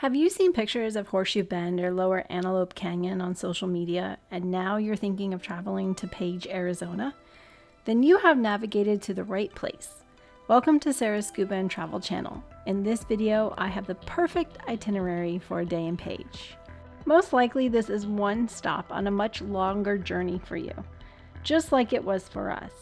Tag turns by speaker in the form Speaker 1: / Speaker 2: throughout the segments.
Speaker 1: Have you seen pictures of Horseshoe Bend or Lower Antelope Canyon on social media and now you're thinking of traveling to Page, Arizona? Then you have navigated to the right place. Welcome to Sarah's Scuba and Travel channel. In this video, I have the perfect itinerary for a day in Page. Most likely this is one stop on a much longer journey for you, just like it was for us.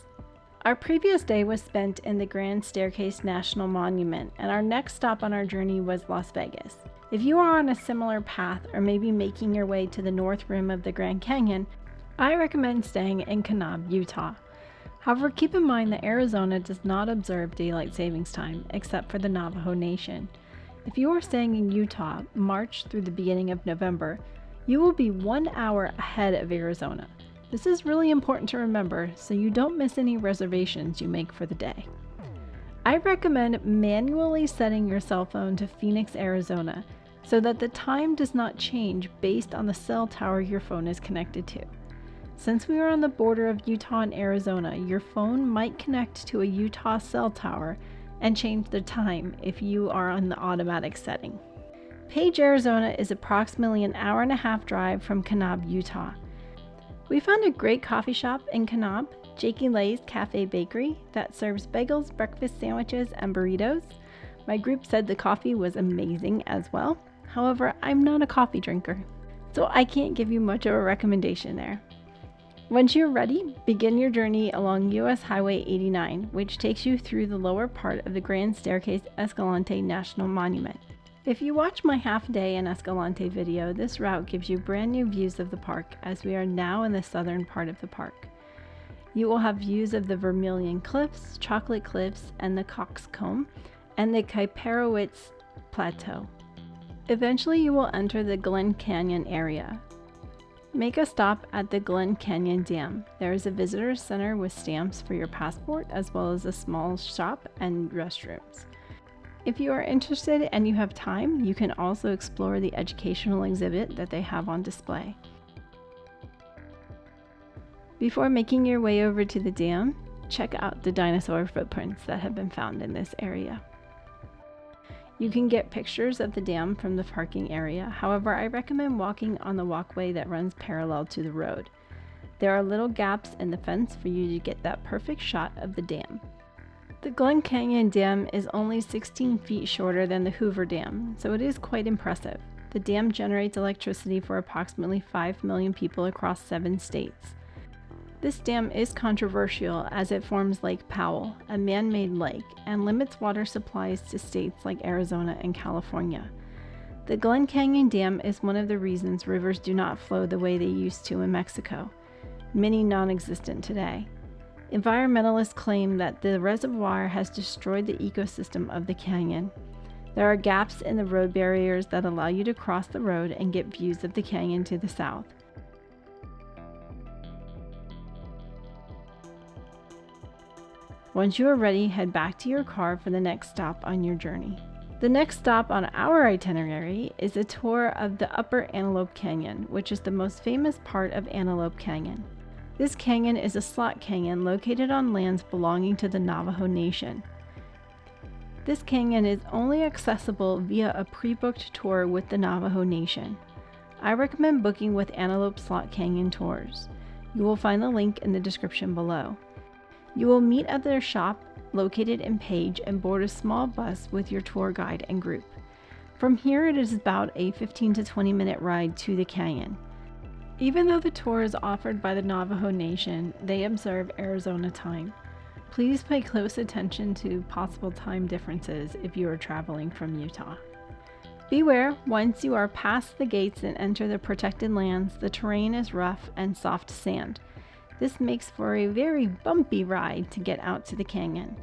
Speaker 1: Our previous day was spent in the Grand Staircase National Monument, and our next stop on our journey was Las Vegas. If you are on a similar path or maybe making your way to the north rim of the Grand Canyon, I recommend staying in Kanab, Utah. However, keep in mind that Arizona does not observe daylight savings time except for the Navajo Nation. If you are staying in Utah, March through the beginning of November, you will be 1 hour ahead of Arizona. This is really important to remember so you don't miss any reservations you make for the day. I recommend manually setting your cell phone to Phoenix, Arizona, so that the time does not change based on the cell tower your phone is connected to. Since we are on the border of Utah and Arizona, your phone might connect to a Utah cell tower and change the time if you are on the automatic setting. Page, Arizona is approximately an hour and a half drive from Kanab, Utah. We found a great coffee shop in Kanab, Jakey Lay's Cafe Bakery, that serves bagels, breakfast sandwiches, and burritos. My group said the coffee was amazing as well. However, I'm not a coffee drinker, so I can't give you much of a recommendation there. Once you're ready, begin your journey along US Highway 89, which takes you through the lower part of the Grand Staircase Escalante National Monument. If you watch my half-day in Escalante video, this route gives you brand new views of the park as we are now in the southern part of the park. You will have views of the Vermilion Cliffs, Chocolate Cliffs, and the Coxcomb, and the Kaiparowitz Plateau. Eventually you will enter the Glen Canyon area. Make a stop at the Glen Canyon Dam. There is a visitor center with stamps for your passport as well as a small shop and restrooms. If you are interested and you have time, you can also explore the educational exhibit that they have on display. Before making your way over to the dam, check out the dinosaur footprints that have been found in this area. You can get pictures of the dam from the parking area. However, I recommend walking on the walkway that runs parallel to the road. There are little gaps in the fence for you to get that perfect shot of the dam. The Glen Canyon Dam is only 16 feet shorter than the Hoover Dam, so it is quite impressive. The dam generates electricity for approximately 5 million people across 7 states. This dam is controversial as it forms Lake Powell, a man-made lake, and limits water supplies to states like Arizona and California. The Glen Canyon Dam is one of the reasons rivers do not flow the way they used to in Mexico, many non-existent today. Environmentalists claim that the reservoir has destroyed the ecosystem of the canyon. There are gaps in the road barriers that allow you to cross the road and get views of the canyon to the south. Once you are ready, head back to your car for the next stop on your journey. The next stop on our itinerary is a tour of the Upper Antelope Canyon, which is the most famous part of Antelope Canyon. This canyon is a slot canyon located on lands belonging to the Navajo Nation. This canyon is only accessible via a pre-booked tour with the Navajo Nation. I recommend booking with Antelope Slot Canyon Tours. You will find the link in the description below. You will meet at their shop located in Page and board a small bus with your tour guide and group. From here it is about a 15 to 20 minute ride to the canyon. Even though the tour is offered by the Navajo Nation, they observe Arizona time. Please pay close attention to possible time differences if you are traveling from Utah. Beware, once you are past the gates and enter the protected lands, the terrain is rough and soft sand. This makes for a very bumpy ride to get out to the canyon.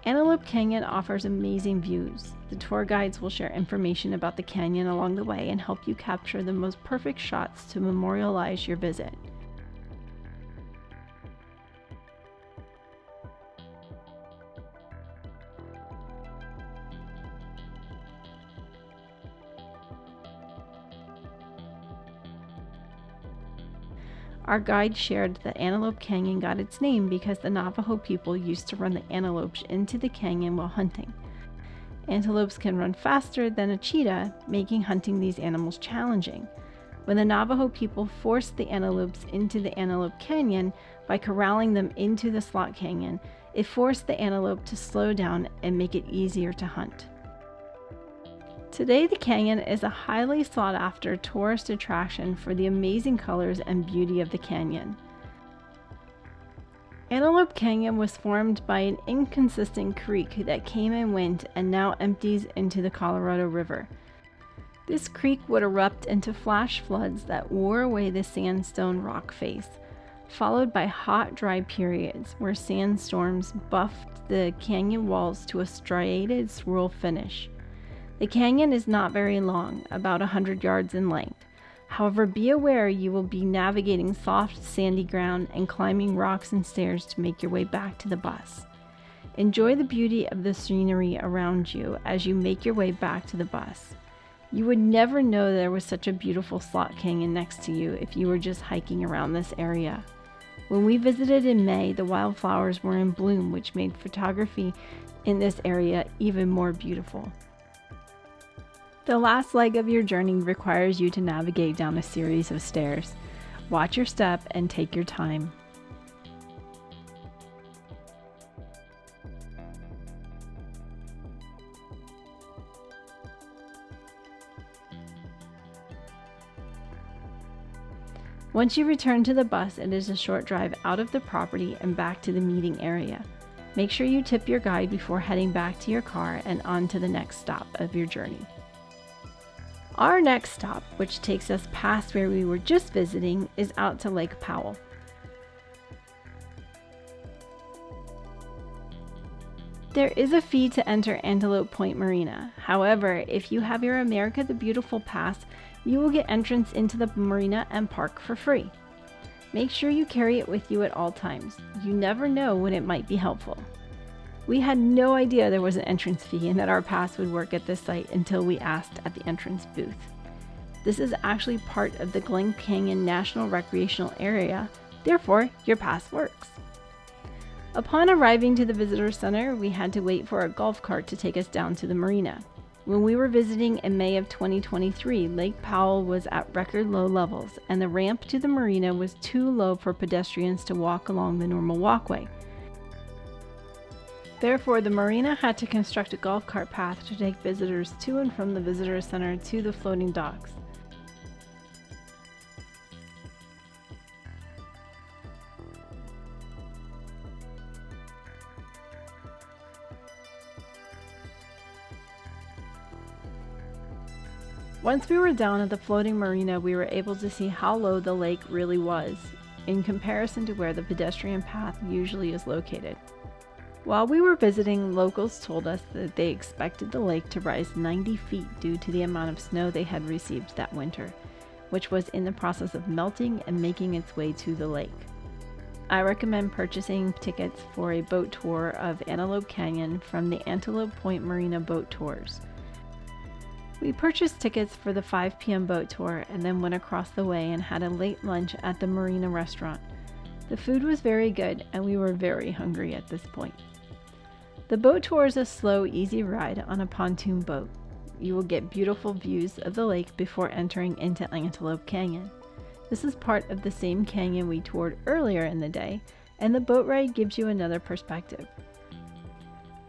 Speaker 1: Antelope Canyon offers amazing views. The tour guides will share information about the canyon along the way and help you capture the most perfect shots to memorialize your visit. Our guide shared that Antelope Canyon got its name because the Navajo people used to run the antelopes into the canyon while hunting. Antelopes can run faster than a cheetah, making hunting these animals challenging. When the Navajo people forced the antelopes into the Antelope Canyon by corralling them into the slot canyon, it forced the antelope to slow down and make it easier to hunt. Today, the canyon is a highly sought-after tourist attraction for the amazing colors and beauty of the canyon. Antelope Canyon was formed by an inconsistent creek that came and went and now empties into the Colorado River. This creek would erupt into flash floods that wore away the sandstone rock face, followed by hot, dry periods where sandstorms buffed the canyon walls to a striated swirl finish. The canyon is not very long, about 100 yards in length. However, be aware you will be navigating soft, sandy ground and climbing rocks and stairs to make your way back to the bus. Enjoy the beauty of the scenery around you as you make your way back to the bus. You would never know there was such a beautiful slot canyon next to you if you were just hiking around this area. When we visited in May, the wildflowers were in bloom, which made photography in this area even more beautiful. The last leg of your journey requires you to navigate down a series of stairs. Watch your step and take your time. Once you return to the bus, it is a short drive out of the property and back to the meeting area. Make sure you tip your guide before heading back to your car and on to the next stop of your journey. Our next stop, which takes us past where we were just visiting, is out to Lake Powell. There is a fee to enter Antelope Point Marina. However, if you have your America the Beautiful pass, you will get entrance into the marina and park for free. Make sure you carry it with you at all times. You never know when it might be helpful. We had no idea there was an entrance fee and that our pass would work at this site until we asked at the entrance booth. This is actually part of the Glen Canyon National Recreational Area, therefore your pass works. Upon arriving to the visitor center, we had to wait for a golf cart to take us down to the marina. When we were visiting in May of 2023, Lake Powell was at record low levels and the ramp to the marina was too low for pedestrians to walk along the normal walkway. Therefore, the marina had to construct a golf cart path to take visitors to and from the visitor center to the floating docks. Once we were down at the floating marina, we were able to see how low the lake really was, in comparison to where the pedestrian path usually is located. While we were visiting, locals told us that they expected the lake to rise 90 feet due to the amount of snow they had received that winter, which was in the process of melting and making its way to the lake. I recommend purchasing tickets for a boat tour of Antelope Canyon from the Antelope Point Marina Boat Tours. We purchased tickets for the 5 p.m. boat tour and then went across the way and had a late lunch at the marina restaurant. The food was very good and we were very hungry at this point. The boat tour is a slow, easy ride on a pontoon boat. You will get beautiful views of the lake before entering into Antelope Canyon. This is part of the same canyon we toured earlier in the day, and the boat ride gives you another perspective.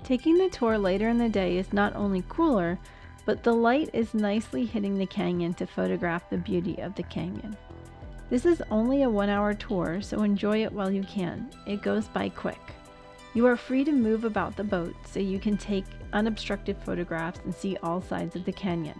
Speaker 1: Taking the tour later in the day is not only cooler, but the light is nicely hitting the canyon to photograph the beauty of the canyon. This is only a 1-hour tour, so enjoy it while you can. It goes by quick. You are free to move about the boat so you can take unobstructed photographs and see all sides of the canyon.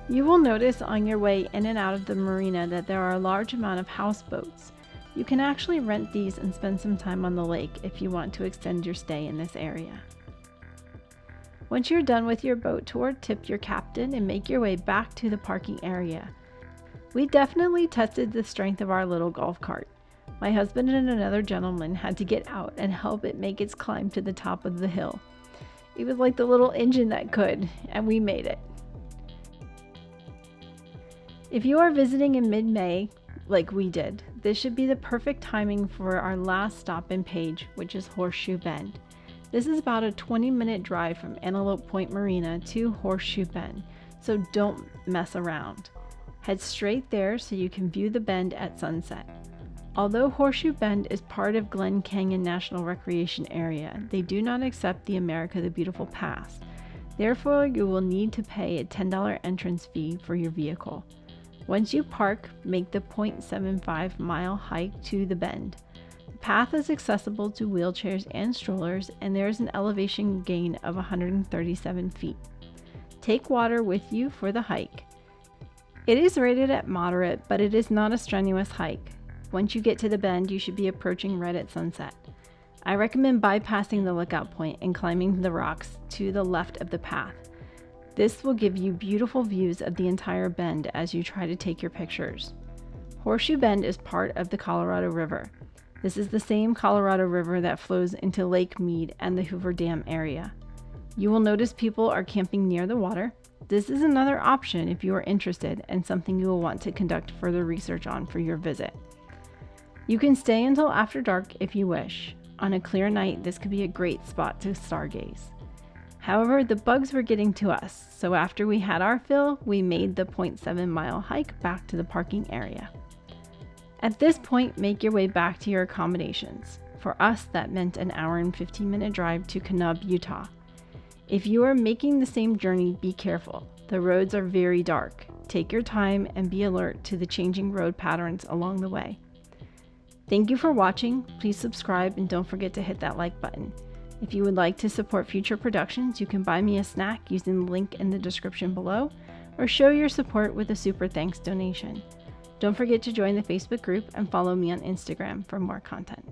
Speaker 1: You will notice on your way in and out of the marina that there are a large amount of houseboats. You can actually rent these and spend some time on the lake if you want to extend your stay in this area. Once you're done with your boat tour, tip your captain and make your way back to the parking area. We definitely tested the strength of our little golf cart. My husband and another gentleman had to get out and help it make its climb to the top of the hill. It was like the little engine that could, and we made it. If you are visiting in mid-May, like we did, this should be the perfect timing for our last stop in Page, which is Horseshoe Bend. This is about a 20-minute drive from Antelope Point Marina to Horseshoe Bend, so don't mess around. Head straight there so you can view the bend at sunset. Although Horseshoe Bend is part of Glen Canyon National Recreation Area, they do not accept the America the Beautiful Pass. Therefore, you will need to pay a $10 entrance fee for your vehicle. Once you park, make the 0.75-mile hike to the bend. The path is accessible to wheelchairs and strollers, and there is an elevation gain of 137 feet. Take water with you for the hike. It is rated at moderate, but it is not a strenuous hike. Once you get to the bend, you should be approaching right at sunset. I recommend bypassing the lookout point and climbing the rocks to the left of the path. This will give you beautiful views of the entire bend as you try to take your pictures. Horseshoe Bend is part of the Colorado River. This is the same Colorado River that flows into Lake Mead and the Hoover Dam area. You will notice people are camping near the water. This is another option if you are interested and something you will want to conduct further research on for your visit. You can stay until after dark if you wish. On a clear night, this could be a great spot to stargaze. However, the bugs were getting to us, so after we had our fill, we made the 0.7-mile hike back to the parking area. At this point, make your way back to your accommodations. For us, that meant an hour and 15-minute drive to Kanab, Utah. If you are making the same journey, be careful. The roads are very dark. Take your time and be alert to the changing road patterns along the way. Thank you for watching. Please subscribe and don't forget to hit that like button. If you would like to support future productions, you can buy me a snack using the link in the description below, or show your support with a super thanks donation. Don't forget to join the Facebook group and follow me on Instagram for more content.